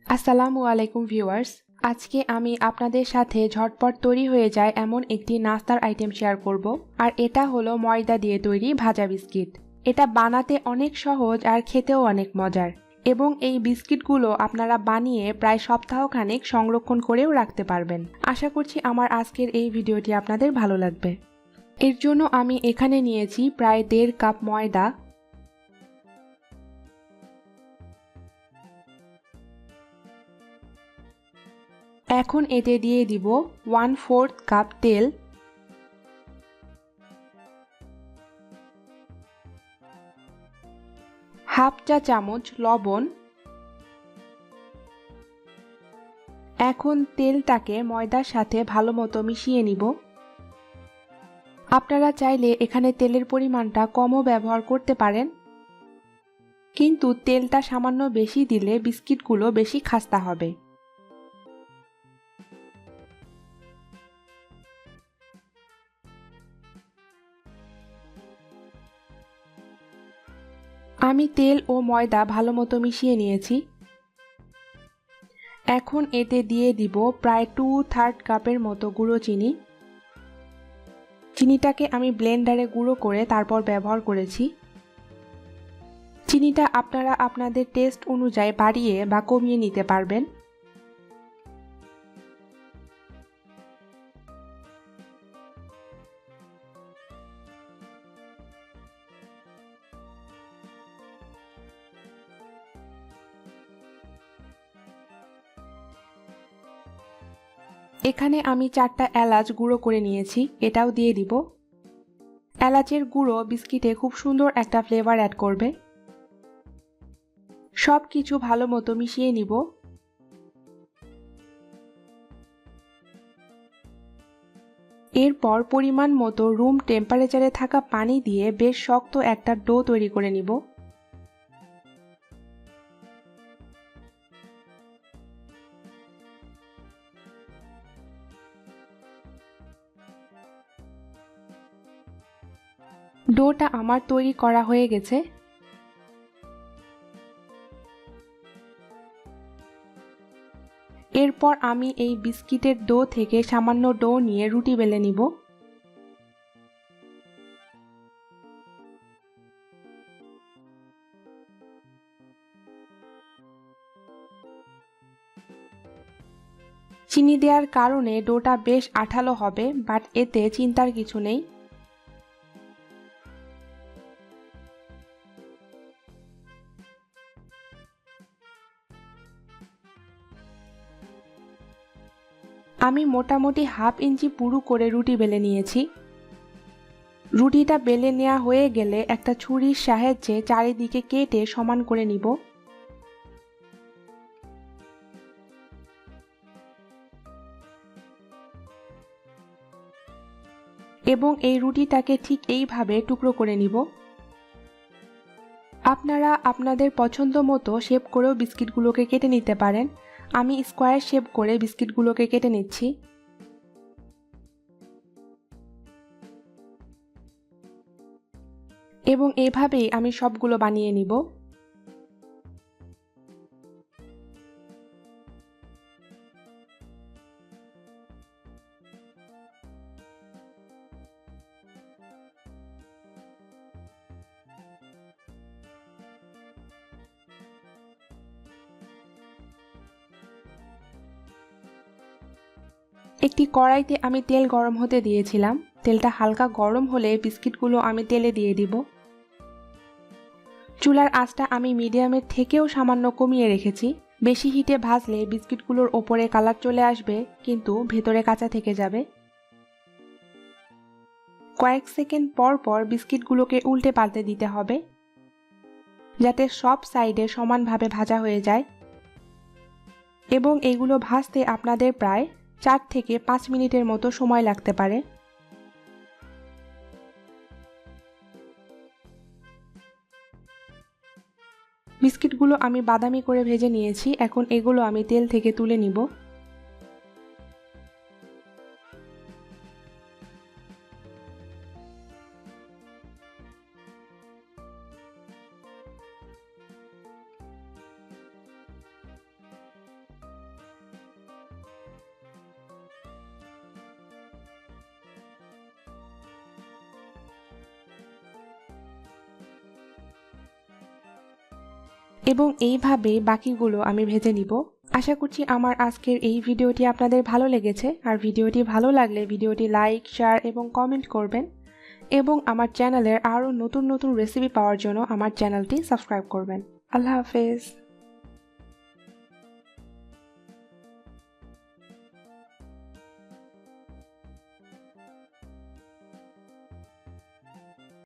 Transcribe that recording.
আসসালামু আলাইকুম ভিউয়ার্স, আজকে আমি আপনাদের সাথে ঝটপট তৈরি হয়ে যায় এমন একটি নাস্তার আইটেম শেয়ার করব। আর এটা হলো ময়দা দিয়ে তৈরি ভাজা বিস্কিট। এটা বানাতে অনেক সহজ আর খেতেও অনেক মজার, এবং এই বিস্কিটগুলো আপনারা বানিয়ে প্রায় সপ্তাহখানেক সংরক্ষণ করেও রাখতে পারবেন। আশা করছি আমার আজকের এই ভিডিওটি আপনাদের ভালো লাগবে। এর জন্য আমি এখানে নিয়েছি প্রায় 1.5 কাপ ময়দা, এখন এতে দিয়ে দিব 1/4 কাপ তেল, হাফ চা চামচ লবণ। এখন তেলটাকে ময়দার সাথে ভালোমতো মিশিয়ে নিব। আপনারা চাইলে এখানে তেলের পরিমাণটা কমও ব্যবহার করতে পারেন, কিন্তু তেলটা সামান্য বেশি দিলে বিস্কিটগুলো বেশি খাস্তা হবে। আমি তেল ও ময়দা ভালোমতো মিশিয়ে নিয়েছি। এখন এতে দিয়ে দিব প্রায় 2/3 কাপের মতো গুঁড়ো চিনি। চিনিটাকে আমি ব্লেন্ডারে গুঁড়ো করে তারপর ব্যবহার করেছি। চিনিটা আপনারা আপনাদের টেস্ট অনুযায়ী বাড়িয়ে বা কমিয়ে নিতে পারবেন। এখানে আমি 4টা এলাচ গুঁড়ো করে নিয়েছি, এটাও দিয়ে দিব। এলাচের গুঁড়ো বিস্কিটে খুব সুন্দর একটা ফ্লেভার অ্যাড করবে। সব কিছু ভালো মতো মিশিয়ে নিব। এরপর পরিমাণ মতো রুম টেম্পারেচারে থাকা পানি দিয়ে বেশ শক্ত একটা ডো তৈরি করে নিব। ডোটা আমার তৈরি করা হয়ে গেছে। এরপর আমি এই বিস্কিটের ডো থেকে সামান্য ডো নিয়ে রুটি বেলে নিব। চিনি দেওয়ার কারণে ডোটা বেশ আঠালো হবে, বাট এতে চিন্তার কিছু নেই। আমি মোটামুটি 1/2 ইঞ্চি পুরু করে রুটি বেলে নিয়েছি। রুটিটা বেলে নেওয়া হয়ে গেলে একটা ছুরির সাহায্যে চারিদিকে কেটে সমান করে নিব। এবং এই রুটিটাকে ঠিক এইভাবে টুকরো করে নিব। আপনারা আপনাদের পছন্দ মতো শেপ করেও বিস্কিটগুলোকে কেটে নিতে পারেন। আমি স্কোয়ার শেপ করে বিস্কিটগুলোকে কেটে নিচ্ছি। এবং এভাবেই আমি সবগুলো বানিয়ে নিব। একটি কড়াইতে আমি তেল গরম হতে দিয়েছিলাম। তেলটা হালকা গরম হলে বিস্কিটগুলো আমি তেলে দিয়ে দিব। চুলার আঁচটা আমি মিডিয়ামের থেকেও সামান্য কমিয়ে রেখেছি। বেশি হিটে ভাজলে বিস্কিটগুলোর ওপরে কালার চলে আসবে, কিন্তু ভেতরে কাঁচা থেকে যাবে। কয়েক সেকেন্ড পর পর বিস্কিটগুলোকে উল্টে পাল্টে দিতে হবে, যাতে সব সাইডে সমানভাবে ভাজা হয়ে যায়। এবং এগুলো ভাজতে আপনাদের প্রায় 4 থেকে 5 মিনিটের মতো সময় লাগতে পারে। বিস্কিটগুলো আমি বাদামি করে ভেজে নিয়েছি। এখন এগুলো আমি তেল থেকে তুলে নিব। এবং এইভাবে বাকিগুলো আমি ভেজে নিব। আশা করছি আমার আজকের এই ভিডিওটি আপনাদের ভালো লেগেছে। আর ভিডিওটি ভালো লাগলে ভিডিওটি লাইক, শেয়ার এবং কমেন্ট করবেন এবং আমার চ্যানেলের আরও নতুন নতুন রেসিপি পাওয়ার জন্য আমার চ্যানেলটি সাবস্ক্রাইব করবেন। আল্লাহ হাফেজ।